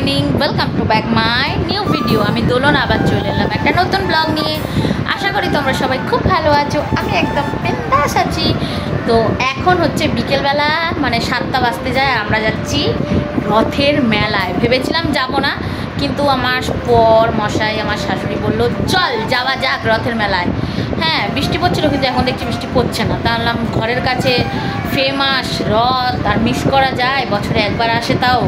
Morning, welcome to back my new video. আমি দোলন আবার চলে এলাম একটা নতুন ব্লগ নিয়ে। আশা করি তোমরা সবাই খুব ভালো আছো। আমি একদম বিন্দাস আছি। তো এখন হচ্ছে বিকেলবেলা, মানে 7টা বাজতে যায়। আমরা যাচ্ছি রথের মেলায়। ভেবেছিলাম যাব না, কিন্তু আমার মশাই আমার শাশুড়ি বললো চল যাওয়া যাক রথের মেলায়। হ্যাঁ, বৃষ্টি পড়ছিল, কিন্তু এখন দেখছি বৃষ্টি পড়ছে না। তাহলে ঘরের কাছে ফেমাস রথ আর মিস করা যায়, বছরে একবার আসে তাও।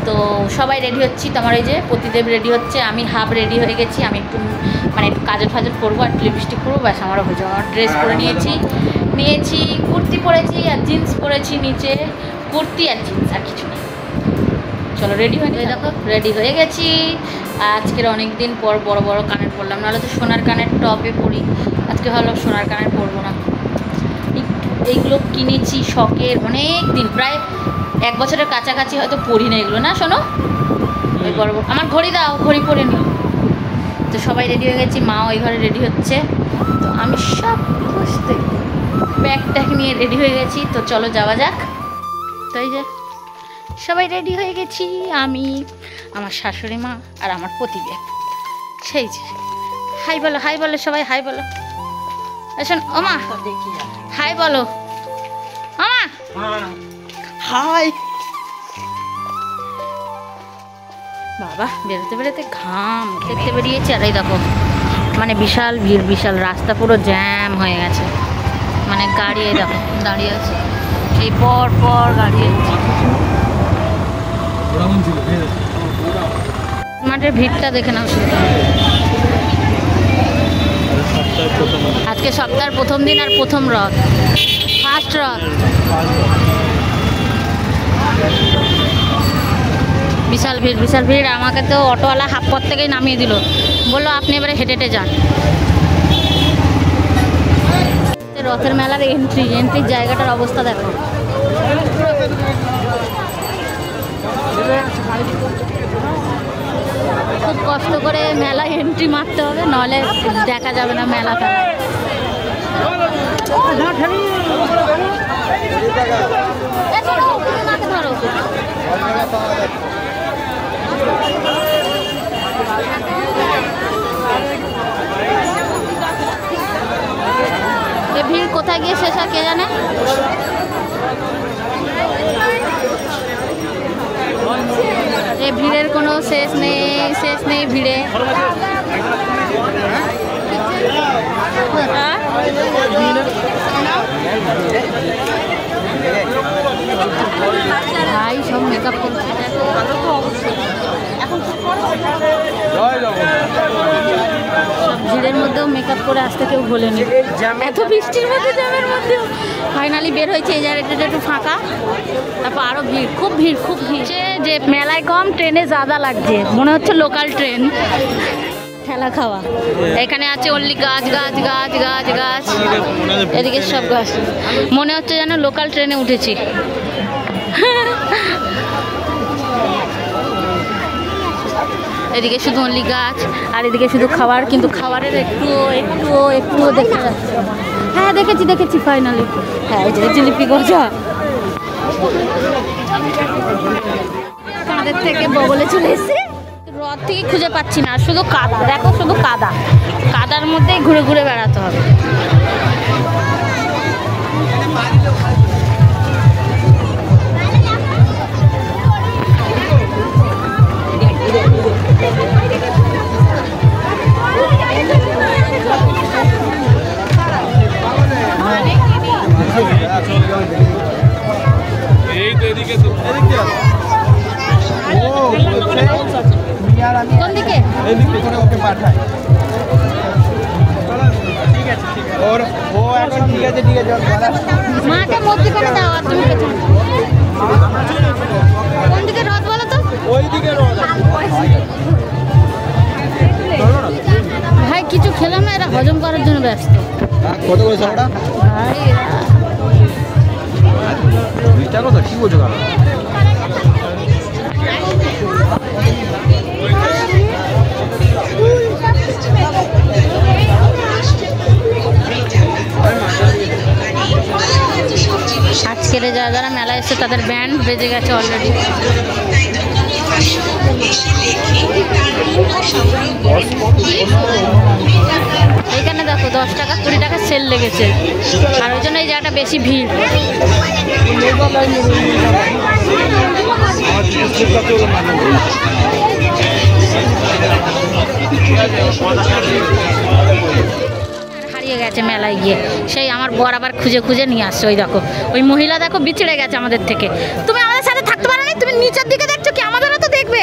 তো সবাই রেডি হচ্ছি। তোমার এই যে প্রতিদেব রেডি হচ্ছে, আমি হাফ রেডি হয়ে গেছি। আমি একটু কাজল ফাজল করবো আর লিপস্টিক করবো, ব্যাস আমারও হয়ে যাবে। আমার ড্রেস পরে নিয়েছি কুর্তি পরেছি আর জিন্স পরেছি, নিচে কুর্তি আর জিন্স, আর কিছু নেই। চলো রেডি হয়ে দেখো, রেডি হয়ে গেছি। আজকের অনেক দিন পর বড় বড় কানের পরলাম, নাহলে তো সোনার কানের টপে পরি। আজকে হলো সোনার কানের পরবো না। এইগুলো কিনেছি শখের, অনেক দিন, প্রায় 1 বছরের কাছাকাছি হয়তো পরি না এগুলো। না শোনো, ওই বড় আমার ঘড়ি দাও, ঘড়ি পরে নি। তো সবাই রেডি হয়ে গেছি, মা ওই ঘরে রেডি হচ্ছে। তো আমি সব খুঁজতে ব্যাগ ট্যাগ নিয়ে রেডি হয়ে গেছি। তো চলো যাওয়া যাক। তো এই যে সবাই রেডি হয়ে গেছি, আমি, আমার শাশুড়ি মা আর আমার প্রতিবেদ। সেই যে হাই বলো, হাই বলো সবাই, হাই বলো। শোন ও মা, হাই বলো আমা, হাই। বাবা বেরোতে বেরোতে ঘাম দেখতে বেরিয়েছে। আর এই দেখো, মানে বিশাল ভিড়, বিশাল রাস্তা পুরো জ্যাম হয়ে গেছে। মানে গাড়ি এই দেখো দাঁড়িয়ে আছে, এই পর পর গাড়ি। মাঠের ভিড়টা দেখে নাও শুধু। আজকে সপ্তাহের প্রথম দিন আর প্রথম রথ, ফার্স্ট রথ। বিশাল ভিড়, বিশাল ভিড়। আমাকে তো অটোওয়ালা হাফ পথ থেকেই নামিয়ে দিল, বললো আপনি এবারে হেঁটে হেঁটে যান। রথের মেলার এন্ট্রির জায়গাটার অবস্থা দেখো। খুব কষ্ট করে মেলায় এন্ট্রি মারতে হবে, নাহলে দেখা যাবে না মেলাটা। এ ভিড় কোথায় গিয়ে শেষ হয় কে জানে। এই ভিড়ের কোনো শেষ নেই ভিড়ে। ভাই সব মেকআপ করছে, ভিড়ের মধ্যেও মেকআপ করে আসতে কেউ ভোলেনি। এত বৃষ্টির মধ্যে, জ্যামের মধ্যেও ফাইনালি বের হয়েছে। এই জায়গাটা একটু ফাঁকা, তারপর আরও ভিড়, খুব ভিড়, খুব ভিড়। যে মেলায় কম, ট্রেনে জাদা লাগছে, মনে হচ্ছে লোকাল ট্রেন। ঠেলা খাওয়া। এখানে আছে অনলি গাছ গাছ গাছ গাছ গাছ, এদিকে সব গাছ। মনে হচ্ছে যেন লোকাল ট্রেনে উঠেছি। এদিকে শুধু অনলি গাছ, আর এদিকে শুধু খাবার, কিন্তু খাবারের একটুও দেখা যাচ্ছে। হ্যাঁ দেখেছি ফাইনালি। হ্যাঁ এই যে জিলিপি গজা। আমাদের থেকে বগলে চলে এসেছে। রথ থেকে খুঁজে পাচ্ছি না, শুধু কাদা দেখো, শুধু কাদা। কাদার মধ্যেই ঘুরে ঘুরে বেড়াতে হবে। কোন দিকে? ওকে পাঠায়। ঠিক আছে মাকে মধ্যখানে দাও, আর তুমি পেছনে। কোন দিকে রথ বলো তো? ওই দিকে ভাই কিছু খেলাম না, এরা হজম করার জন্য ব্যস্ত। কত করে সারাটা? ভাই 20 টাকা তো, কি বলছো? আজকের যারা যারা মেলায় এসেছে তাদের ব্যান্ড বেজে গেছে অলরেডি। এইখানে দেখো 10 টাকা 20 টাকা সেল লেগেছে, আর ওই জন্য এই জায়গাটা বেশি ভিড়। হারিয়ে গেছে মেলায় গিয়ে, সেই আমার বর আবার খুঁজে খুঁজে নিয়ে আসছে। ওই দেখো ওই মহিলা দেখো বিছড়ে গেছে আমাদের থেকে। তুমি আমাদের সাথে থাকতে পারো না, তুমি নিচের দিকে দেখছো কি? আমাদেরও তো দেখবে।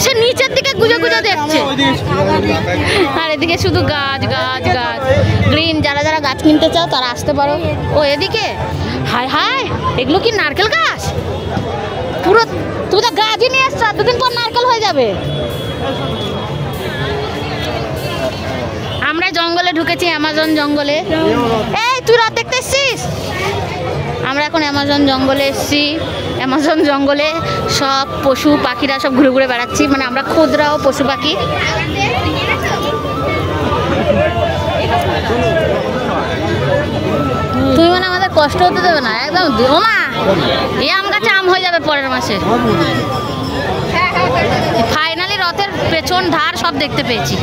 সে নিচের দিকে গুজে গুজে দেখছে, আর এদিকে শুধু গাছ গাছ গাছ গ্রিন। যারা যারা গাছ কিনতে চাও তারা আসতে পারো। ও এদিকে হায় হায়, এগুলো কি নারকেল গাছ? পুরো তুমি তো গাছই নিয়ে এসছো, দুদিন পর নারকেল হয়ে যাবে। আমরা জঙ্গলে ঢুকেছি, অ্যামাজন জঙ্গলে। এই তুই রাত দেখতে এসছিস? আমরা এখন অ্যামাজন জঙ্গলে এসেছি। অ্যামাজন জঙ্গলে সব পশু পাখিরা সব ঘুরে ঘুরে বেড়াচ্ছি, মানে আমরা ক্ষুদ্রাও পশু পাখি। তুমি মানে আমাদের কষ্ট হতে দেবে না একদম। ওমা, এই আম গাছে আম হয়ে যাবে পরের মাসে। ফাইনালি রথের পেছন ধার সব দেখতে পেয়েছি।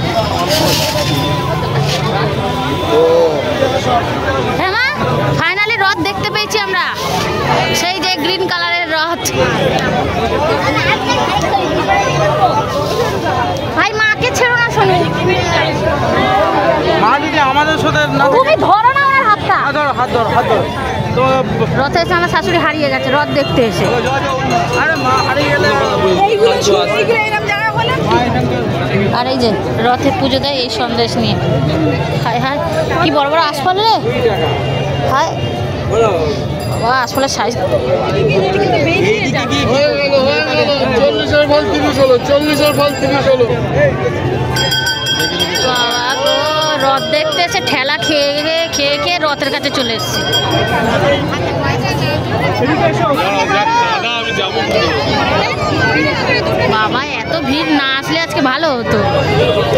হ্যাঁ মা, ফাইনালি রথ দেখতে পেয়েছি আমরা, সেই যে গ্রিন কালারের রথ। ভাই মাকে ছেড়ো না, শোনো আমাদের সাথে তুমি ধরো না আমার হাতটা। হাত ধর হাত ধর। রথে এসে আমার শাশুড়ি হারিয়ে গেছে রথ দেখতে এসে। আরে মা হারিয়ে গেলে আর এই যে রথে পুজো দেয় এই সন্দেশ নিয়ে। হায় হায়, কি বড় বড় আশফল রে। হায় বাবা, আশফলের সাইজ। বাবা গো, রথ দেখতে এসে ঠেলা খেয়ে খেয়ে খেয়ে রথের কাছে চলে এসছে। বাবা এত ভিড় না আসলে আজকে ভালো হতো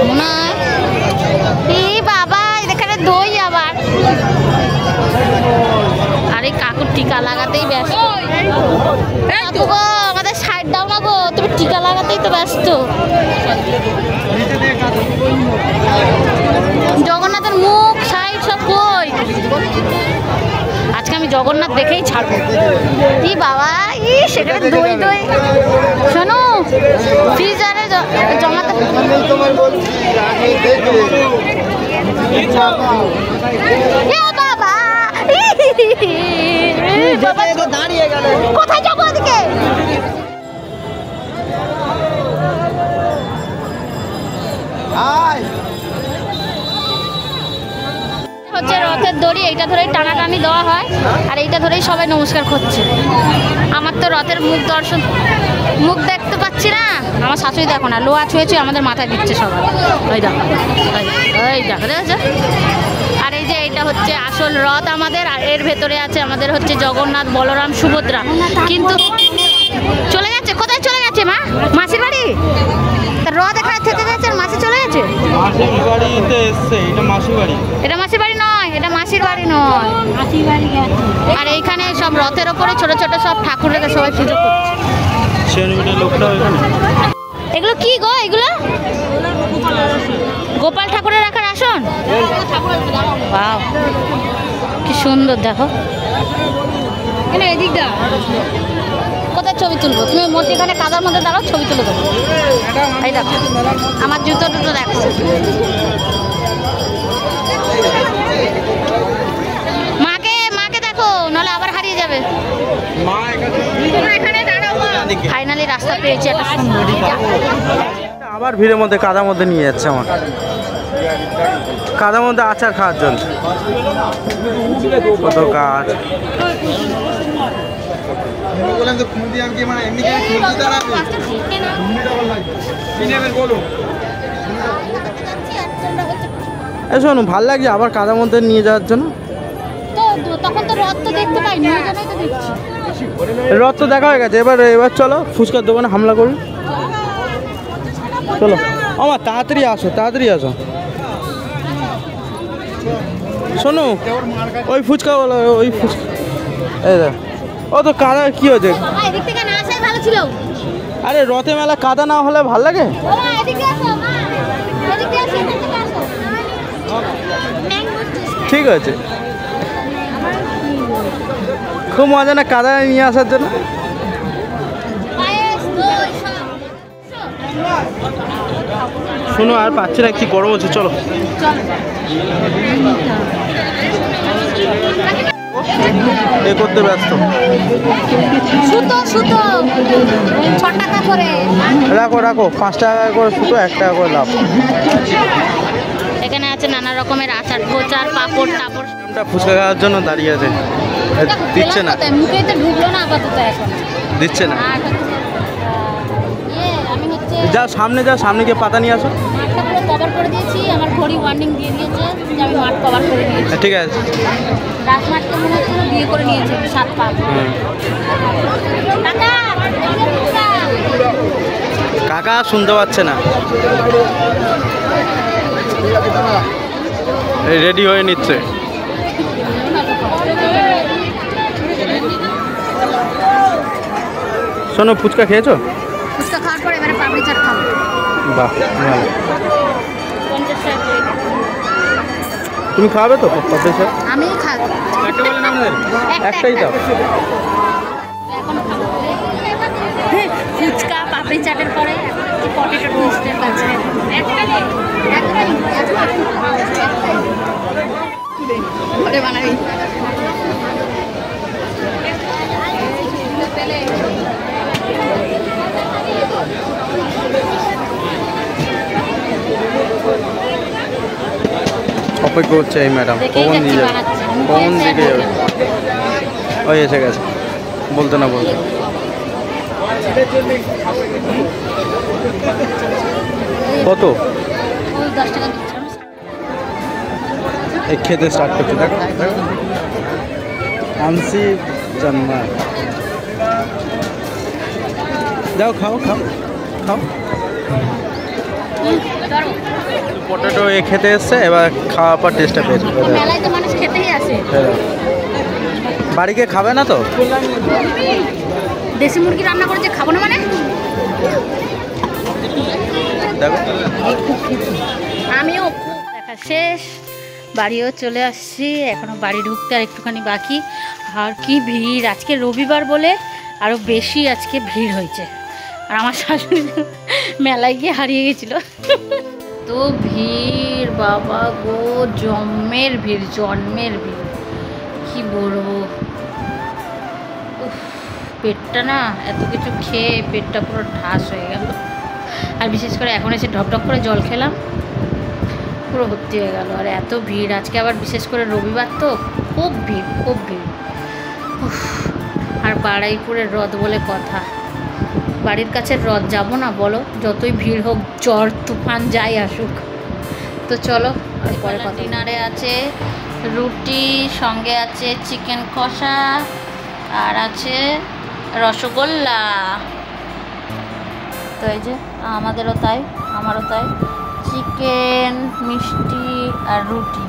মনে হয়। এই বাবা, এখানে দই আবার। আরে কাকুর টিকা লাগাতেই ব্যস্ত। কাকু গো, আমাদের সাইড দাও না গো, তুমি টিকা লাগাতেই তো ব্যস্ত। জগন্নাথের মুখ সাইড সব কই? আজকে আমি জগন্নাথ দেখেই ছাড়বো। ই বাবা, ই সেখানে দই দই। শোনো, ফ্রিজারে জমাতে। কোথায় যাবো ওদিকে? হচ্ছে রথের দড়ি, এইটা ধরেই টানাটানি দেওয়া হয়, আর এইটা ধরেই সবাই নমস্কার করছে। আমার তো রথের মুখ দেখতে পাচ্ছি না। আমার শাশুড়ি দেখো না, লোহা ছুঁয়ে ছুঁয়ে আমাদের মাথায় দিচ্ছে সবাই। ওই দেখো, ওই দেখো দেখেছো। আর এই যে এইটা হচ্ছে আসল রথ আমাদের, আর এর ভেতরে আছে আমাদের হচ্ছে জগন্নাথ, বলরাম, সুভদ্রা। কিন্তু চলে গেছে, কোথায় চলে গেছে মা? মাসির বাড়ি। রথ এখানে থেকে গেছে, মাসি চলে গেছে। এটা মাসির বাড়ি নয়, এটা মাসির বাড়ি নয়। আর এইখানে সব রথের ওপরে ছোট ছোট সব ঠাকুর রেখে সবাই পুজো করছে। এগুলো কি গো? এগুলো গোপাল ঠাকুরের রাখার আসন। বাহ, কি সুন্দর দেখো। এদিকটা কোথায় ছবি তুলবো? তুমি এখানে কাদার মধ্যে দাঁড়াও, ছবি তুলে দেবো। এই দেখো আমার জুতো টুতো রাখছে। মাকে দেখো, নাহলে আবার হারিয়ে যাবে। ফাইনালি রাস্তা পেয়েছি একটা সুন্দর। আবার ভিড়ের মধ্যে কাদার মধ্যে নিয়ে যাচ্ছে আমার, কাদার মধ্যে আচার খাওয়ার জন্য। কত কাজ। শোনো, ভাল লাগছে আবার কাদার মধ্যে নিয়ে যাওয়ার জন্য। তখন তো রথ তো দেখতে পাইনি, রথ তো দেখা হয়ে গেছে। এবার চলো ফুচকার দোকানে হামলা করি। চলো আমার, তাড়াতাড়ি আসো, তাড়াতাড়ি আসো। শোনো, ওই ফুচকা বলো, ওই ফুচকা। এই দেখ, ও তো কাদা কি হয়েছে? আরে রথে মেলা কাদা না হলে ভাল লাগে? ঠিক আছে, খুব মজা না কাদা নিয়ে আসার জন্য। শোনো আর পাচ্ছি না, কি গরম হচ্ছে, চলো। এ করতে ব্যস্ত। সুতো সুতো 6 টাকা করে রাখো রাখো, 5 টাকা করে সুতো, 1 টাকা করে লাভ। এখানে আছে নানা রকমের আচার প্রচার পাপড় টাপড়। ফুচকা খাওয়ার জন্য দাঁড়িয়ে আছে, দিচ্ছে না, মুখেই তো ঢুকলো না আপাতত এখন দিচ্ছে না। আর আমি হচ্ছে যা সামনে, যা সামনে গিয়ে পাতা নিয়ে আসো। মাঠটা পুরো কভার করে দিয়েছি, আমার ঘড়ি ওয়ার্নিং দিয়ে দিয়েছে যে আমি মাঠ কভার করে দিয়েছি। ঠিক আছে, রাজমাঠকে মনে হচ্ছে বিয়ে করে নিয়েছে 7 পা। কাকা শুনতে পাচ্ছে না, রেডি হয়ে নিচ্ছে। শোনো, ফুচকা খেয়েছো? ফুচকা খাওয়ার পর এবারে পাপড়ি চাট খাবো। বাহ, ভালো। 50 টাকা করে। তুমি খাবে তো পাপড়ি চাট? আমি খাবো। একটাই দাও। এখন খাবো ফুচকা পাপড়ি চাটের পরে পটেটো টোস্টের কাছে ঘরে বানাবি। অপেক্ষা করছে এই ম্যাডাম, কখন দিয়ে যাবে, কখন দিকে যাবে। ওই এসে গেছে, বলতে না বলতে। কত? ওই 10 টাকা দিচ্ছিলাম। এই খেতে স্টার্ট করছে, দেখো দেখো। আনসি জন্মা, যাও খাও খাও খাও। পটেটো এ খেতে এসছে, এবার খাওয়ার পর টেস্টটা পেয়েছে। মেলায় তো মানুষ খেতেই আসে। বাড়িকে খাবে না তো? দেশি মুরগি রান্না করেছে, খাবো না মানে? দেখো, আমিও দেখা শেষ, বাড়িও চলে আসছি। এখনো বাড়ি ঢুকতে আর একটুখানি বাকি। আর কি ভিড়, আজকে রবিবার বলে আরও বেশি আজকে ভিড় হয়েছে। আর আমার শাশুড়ি মেলায় গিয়ে হারিয়ে গেছিল। তো ভিড় বাবা গো, জন্মের ভিড়, জন্মের ভিড়, কি বলবো। উফ, পেটটা না এত কিছু খেয়ে পেটটা পুরো ঠাস হয়ে গেল। আর বিশেষ করে এখন এসে ঢকঢক করে জল খেলাম, পুরো ভর্তি হয়ে গেল। আর এত ভিড় আজকে, আবার বিশেষ করে রবিবার তো খুব ভিড়, খুব ভিড়। উফ, আর বারুইপুরের রথ বলে কথা, বাড়ির কাছের রথ যাবো না বলো? যতই ভিড় হোক, ঝড় তুফান যাই আসুক। তো চলো পরে কথা। ডিনারে আছে রুটি, সঙ্গে আছে চিকেন কষা, আর আছে রসগোল্লা। তো এই যে আমাদেরও তাই, আমারও তাই, চিকেন, মিষ্টি আর রুটি।